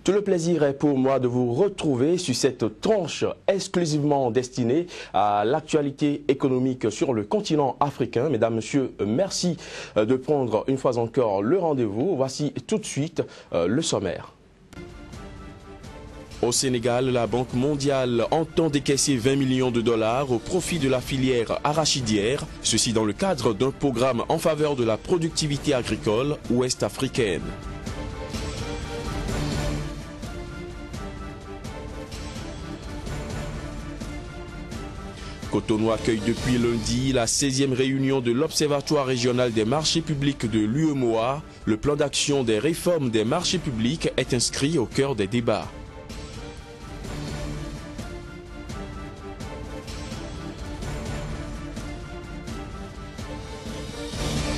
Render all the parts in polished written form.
Tout le plaisir est pour moi de vous retrouver sur cette tranche exclusivement destinée à l'actualité économique sur le continent africain. Mesdames, Messieurs, merci de prendre une fois encore le rendez-vous. Voici tout de suite le sommaire. Au Sénégal, la Banque mondiale entend décaisser 20 millions de dollars au profit de la filière arachidière, ceci dans le cadre d'un programme en faveur de la productivité agricole ouest-africaine. Cotonou accueille depuis lundi la 16e réunion de l'Observatoire régional des marchés publics de l'UEMOA. Le plan d'action des réformes des marchés publics est inscrit au cœur des débats.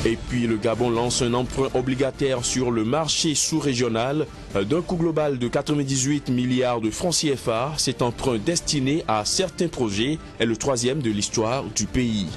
Et puis le Gabon lance un emprunt obligataire sur le marché sous-régional d'un coût global de 98 milliards de francs CFA. Cet emprunt destiné à certains projets est le troisième de l'histoire du pays.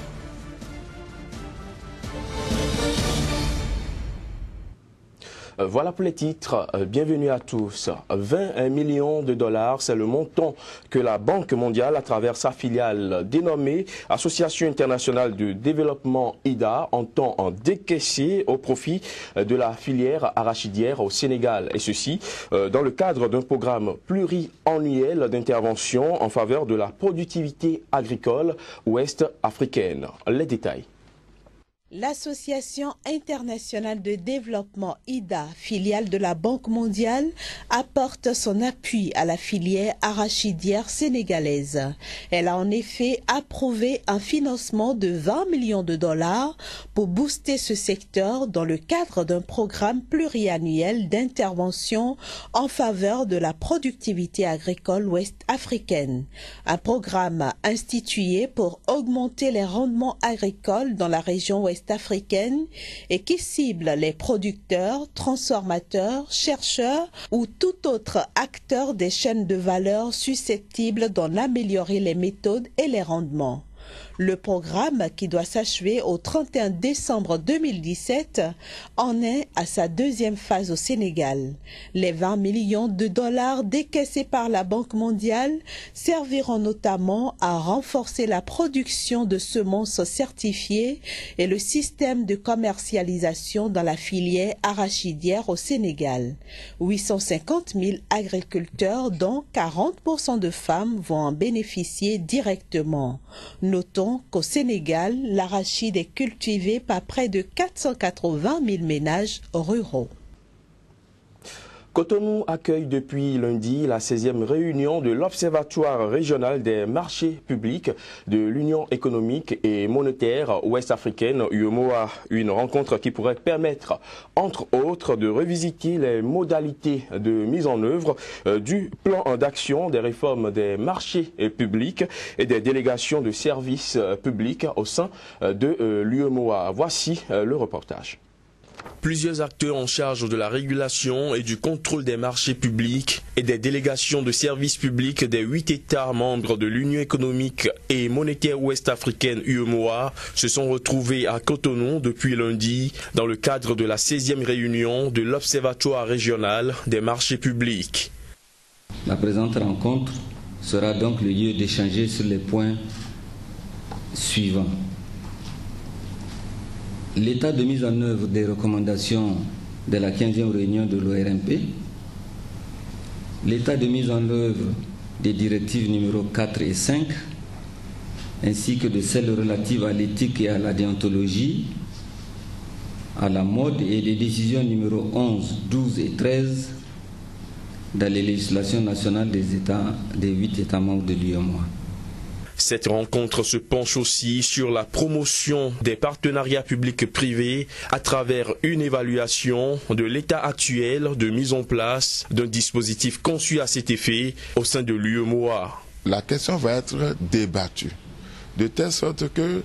Voilà pour les titres. Bienvenue à tous. 20 millions de dollars, c'est le montant que la Banque mondiale, à travers sa filiale dénommée Association internationale de développement IDA, entend en décaisser au profit de la filière arachidière au Sénégal. Et ceci dans le cadre d'un programme pluriannuel d'intervention en faveur de la productivité agricole ouest-africaine. Les détails. L'Association internationale de développement IDA, filiale de la Banque mondiale, apporte son appui à la filière arachidière sénégalaise. Elle a en effet approuvé un financement de 20 millions de dollars pour booster ce secteur dans le cadre d'un programme pluriannuel d'intervention en faveur de la productivité agricole ouest-africaine. Un programme institué pour augmenter les rendements agricoles dans la région ouest-africaine et qui cible les producteurs, transformateurs, chercheurs ou tout autre acteur des chaînes de valeur susceptibles d'en améliorer les méthodes et les rendements. Le programme, qui doit s'achever au 31 décembre 2017, en est à sa deuxième phase au Sénégal. Les 20 millions de dollars décaissés par la Banque mondiale serviront notamment à renforcer la production de semences certifiées et le système de commercialisation dans la filière arachidière au Sénégal. 850 000 agriculteurs, dont 40% de femmes, vont en bénéficier directement. Notons qu'au Sénégal, l'arachide est cultivé par près de 480 000 ménages ruraux. Cotonou accueille depuis lundi la 16e réunion de l'Observatoire régional des marchés publics de l'Union économique et monétaire ouest-africaine, UEMOA. Une rencontre qui pourrait permettre, entre autres, de revisiter les modalités de mise en œuvre du plan d'action des réformes des marchés publics et des délégations de services publics au sein de l'UEMOA. Voici le reportage. Plusieurs acteurs en charge de la régulation et du contrôle des marchés publics et des délégations de services publics des 8 États membres de l'Union économique et monétaire ouest-africaine UEMOA se sont retrouvés à Cotonou depuis lundi dans le cadre de la 16e réunion de l'Observatoire régional des marchés publics. La présente rencontre sera donc le lieu d'échanger sur les points suivants. L'état de mise en œuvre des recommandations de la 15e réunion de l'ORMP, l'état de mise en œuvre des directives numéro 4 et 5, ainsi que de celles relatives à l'éthique et à la déontologie, à la mode et des décisions numéro 11, 12 et 13 dans les législations nationales des 8 États membres de l'UEMOA. Cette rencontre se penche aussi sur la promotion des partenariats publics-privés à travers une évaluation de l'état actuel de mise en place d'un dispositif conçu à cet effet au sein de l'UEMOA. La question va être débattue, de telle sorte que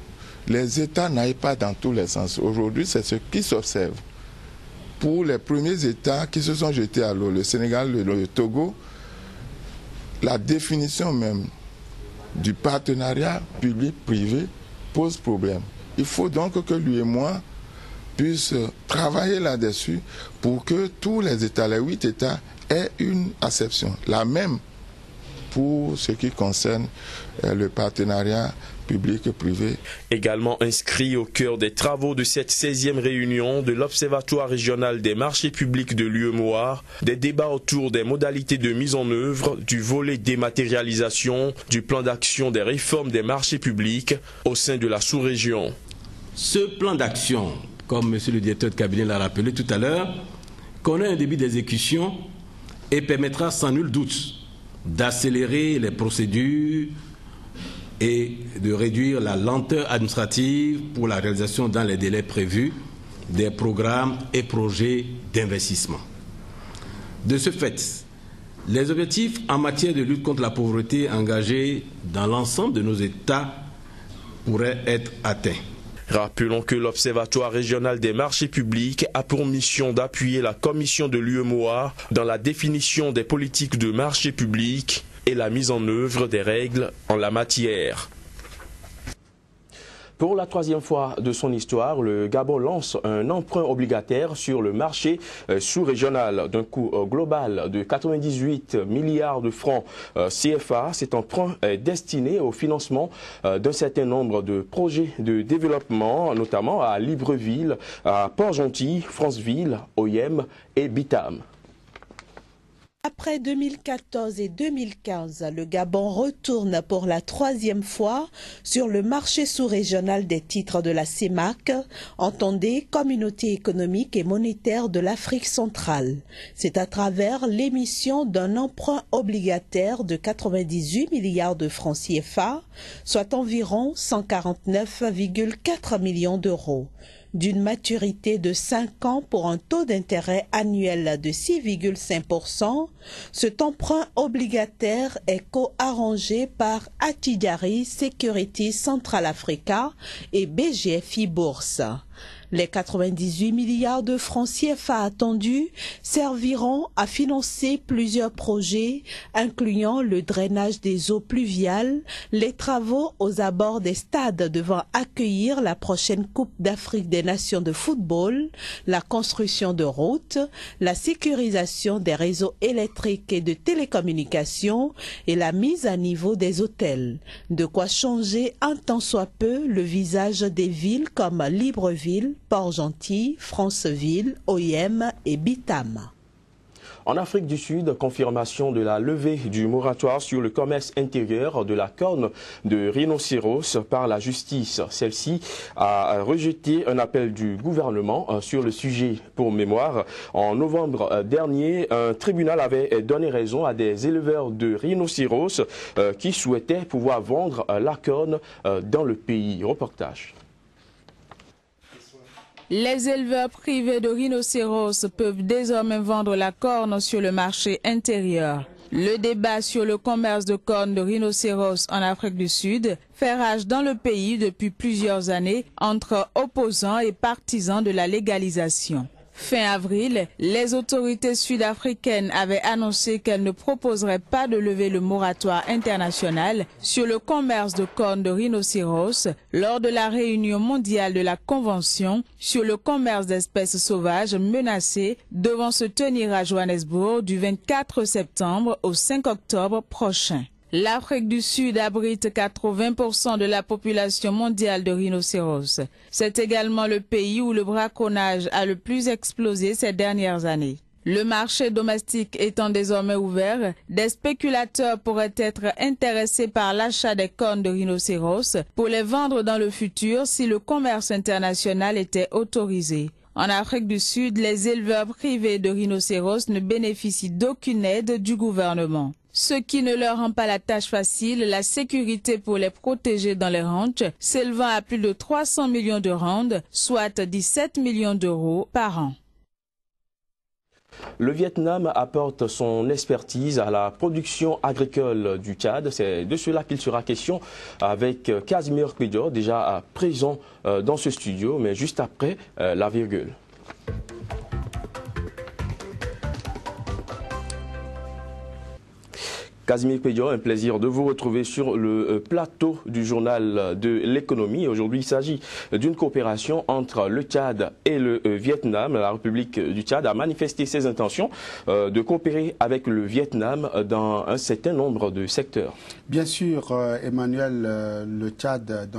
les États n'aillent pas dans tous les sens. Aujourd'hui, c'est ce qui s'observe. Pour les premiers États qui se sont jetés à l'eau, le Sénégal, le Togo, la définition même du partenariat public-privé pose problème. Il faut donc que l'UEMOA puisse travailler là-dessus pour que tous les États, les 8 États, aient une acception, la même pour ce qui concerne le partenariat public-privé. Également inscrit au cœur des travaux de cette 16e réunion de l'Observatoire régional des marchés publics de l'UEMOA, des débats autour des modalités de mise en œuvre du volet dématérialisation du plan d'action des réformes des marchés publics au sein de la sous-région. Ce plan d'action, comme M. le directeur de cabinet l'a rappelé tout à l'heure, connaît un début d'exécution et permettra sans nul doute d'accélérer les procédures et de réduire la lenteur administrative pour la réalisation dans les délais prévus des programmes et projets d'investissement. De ce fait, les objectifs en matière de lutte contre la pauvreté engagés dans l'ensemble de nos États pourraient être atteints. Rappelons que l'Observatoire régional des marchés publics a pour mission d'appuyer la commission de l'UEMOA dans la définition des politiques de marchés publics et la mise en œuvre des règles en la matière. Pour la 3e fois de son histoire, le Gabon lance un emprunt obligataire sur le marché sous-régional d'un coût global de 98 milliards de francs CFA. Cet emprunt est destiné au financement d'un certain nombre de projets de développement, notamment à Libreville, à Port-Gentil, Franceville, Oyem et Bitam. Après 2014 et 2015, le Gabon retourne pour la 3e fois sur le marché sous-régional des titres de la CEMAC, entendez Communauté économique et monétaire de l'Afrique centrale. C'est à travers l'émission d'un emprunt obligataire de 98 milliards de francs CFA, soit environ 149,4 millions d'euros. D'une maturité de 5 ans pour un taux d'intérêt annuel de 6,5%, cet emprunt obligataire est co-arrangé par Attijari Security Central Africa et BGFI Bourse. Les 98 milliards de francs CFA attendus serviront à financer plusieurs projets, incluant le drainage des eaux pluviales, les travaux aux abords des stades devant accueillir la prochaine Coupe d'Afrique des Nations de football, la construction de routes, la sécurisation des réseaux électriques et de télécommunications et la mise à niveau des hôtels. De quoi changer un tant soit peu le visage des villes comme Libreville, Port-Gentil, Franceville, Oyem et Bitam. En Afrique du Sud, confirmation de la levée du moratoire sur le commerce intérieur de la corne de rhinocéros par la justice. Celle-ci a rejeté un appel du gouvernement sur le sujet. Pour mémoire, en novembre dernier, un tribunal avait donné raison à des éleveurs de rhinocéros qui souhaitaient pouvoir vendre la corne dans le pays. Reportage. Les éleveurs privés de rhinocéros peuvent désormais vendre la corne sur le marché intérieur. Le débat sur le commerce de cornes de rhinocéros en Afrique du Sud fait rage dans le pays depuis plusieurs années entre opposants et partisans de la légalisation. Fin avril, les autorités sud-africaines avaient annoncé qu'elles ne proposeraient pas de lever le moratoire international sur le commerce de cornes de rhinocéros lors de la réunion mondiale de la Convention sur le commerce d'espèces sauvages menacées devant se tenir à Johannesburg du 24 septembre au 5 octobre prochain. L'Afrique du Sud abrite 80% de la population mondiale de rhinocéros. C'est également le pays où le braconnage a le plus explosé ces dernières années. Le marché domestique étant désormais ouvert, des spéculateurs pourraient être intéressés par l'achat des cornes de rhinocéros pour les vendre dans le futur si le commerce international était autorisé. En Afrique du Sud, les éleveurs privés de rhinocéros ne bénéficient d'aucune aide du gouvernement. Ce qui ne leur rend pas la tâche facile, la sécurité pour les protéger dans les ranchs, s'élevant à plus de 300 millions de rands, soit 17 millions d'euros par an. Le Vietnam apporte son expertise à la production agricole du Tchad. C'est de cela qu'il sera question avec Casimir Kpidio, déjà présent dans ce studio, mais juste après la virgule. Casimir Pédion, un plaisir de vous retrouver sur le plateau du journal de l'économie. Aujourd'hui, il s'agit d'une coopération entre le Tchad et le Vietnam. La République du Tchad a manifesté ses intentions de coopérer avec le Vietnam dans un certain nombre de secteurs. Bien sûr, Emmanuel, le Tchad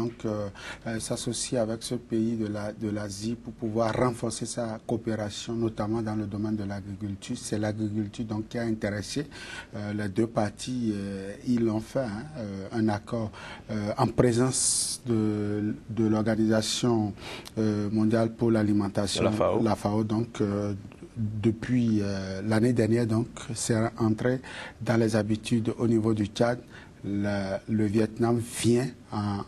s'associe avec ce pays de l'Asie pour pouvoir renforcer sa coopération, notamment dans le domaine de l'agriculture. C'est l'agriculture qui a intéressé les deux parties. Ils ont fait un accord en présence de l'Organisation mondiale pour l'alimentation, la FAO, depuis l'année dernière, c'est entré dans les habitudes au niveau du Tchad. Le Vietnam vient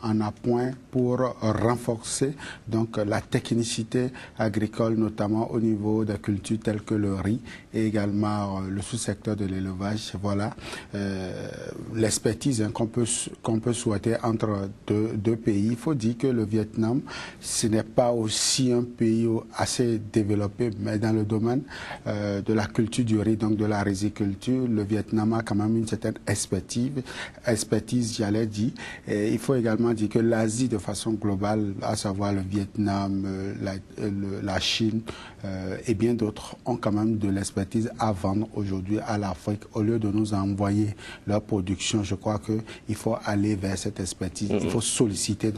en appoint pour renforcer la technicité agricole, notamment au niveau des cultures telles que le riz et également le sous-secteur de l'élevage. Voilà l'expertise qu'on peut souhaiter entre deux pays. Il faut dire que le Vietnam, ce n'est pas aussi un pays assez développé, mais dans le domaine de la culture du riz, donc de la riziculture, le Vietnam a quand même une certaine expertise, j'allais dire. Et il faut également dire que l'Asie de façon globale, à savoir le Vietnam, la Chine et bien d'autres, ont quand même de l'expertise à vendre aujourd'hui à l'Afrique. Au lieu de nous envoyer leur production, je crois qu'il faut aller vers cette expertise. Il faut solliciter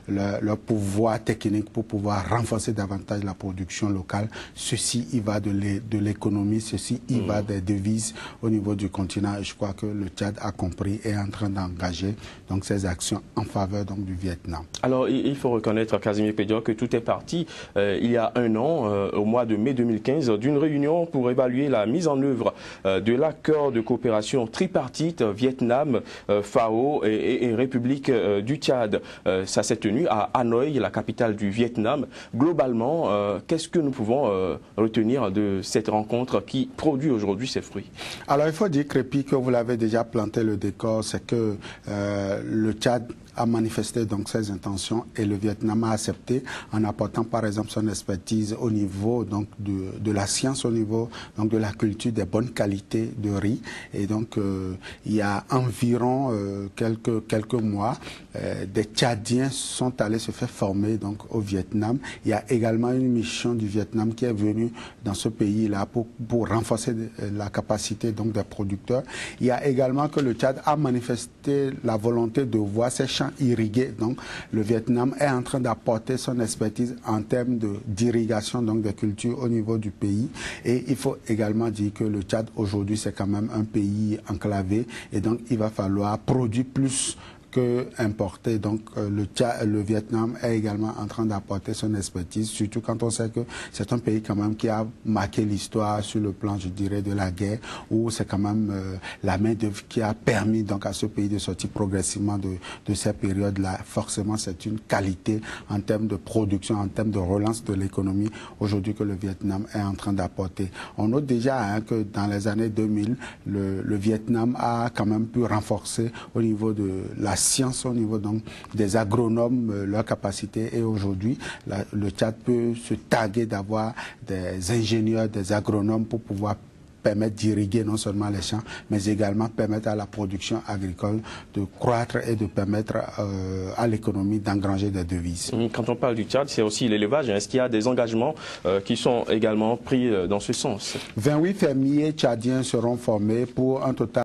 leur pouvoir technique pour pouvoir renforcer davantage la production locale. Ceci, il va de l'économie, ceci, il va des devises au niveau du continent. Et je crois que le Tchad a compris et est en train d'engager ces actions en faveur du Vietnam. Alors, il faut reconnaître, Casimir Pédion, que tout est parti il y a un an, au mois de mai 2015, d'une réunion pour évaluer la mise en œuvre de l'accord de coopération tripartite Vietnam, FAO et République du Tchad. Ça s'est tenu à Hanoï, la capitale du Vietnam. Globalement, qu'est-ce que nous pouvons retenir de cette rencontre qui produit aujourd'hui ses fruits? Alors, il faut dire, Crépi, que vous l'avez déjà planté le décor, c'est que le Tchad a manifesté ses intentions et le Vietnam a accepté en apportant par exemple son expertise au niveau de la science, au niveau de la culture des bonnes qualités de riz. Et il y a environ quelques mois, des Tchadiens sont allés se faire former au Vietnam. Il y a également une mission du Vietnam qui est venue dans ce pays-là pour renforcer la capacité des producteurs. Il y a également que le Tchad a manifesté la volonté de voir ces champs irrigués. Donc, le Vietnam est en train d'apporter son expertise en termes d'irrigation de culture au niveau du pays. Et il faut également dire que le Tchad aujourd'hui c'est quand même un pays enclavé et donc il va falloir produire plus que importer. Donc le Vietnam est également en train d'apporter son expertise, surtout quand on sait que c'est un pays quand même qui a marqué l'histoire sur le plan, je dirais, de la guerre, où c'est quand même la main-d'œuvre qui a permis à ce pays de sortir progressivement de ces périodes-là. Forcément, c'est une qualité en termes de production, en termes de relance de l'économie aujourd'hui que le Vietnam est en train d'apporter. On note déjà que dans les années 2000, le Vietnam a quand même pu renforcer au niveau de la science, au niveau des agronomes, leur capacité. Et aujourd'hui, le Tchad peut se targuer d'avoir des ingénieurs, des agronomes pour pouvoir permettre d'irriguer non seulement les champs, mais également permettre à la production agricole de croître et de permettre à l'économie d'engranger des devises. Quand on parle du Tchad, c'est aussi l'élevage. Est-ce qu'il y a des engagements qui sont également pris dans ce sens? 28 fermiers tchadiens seront formés pour un total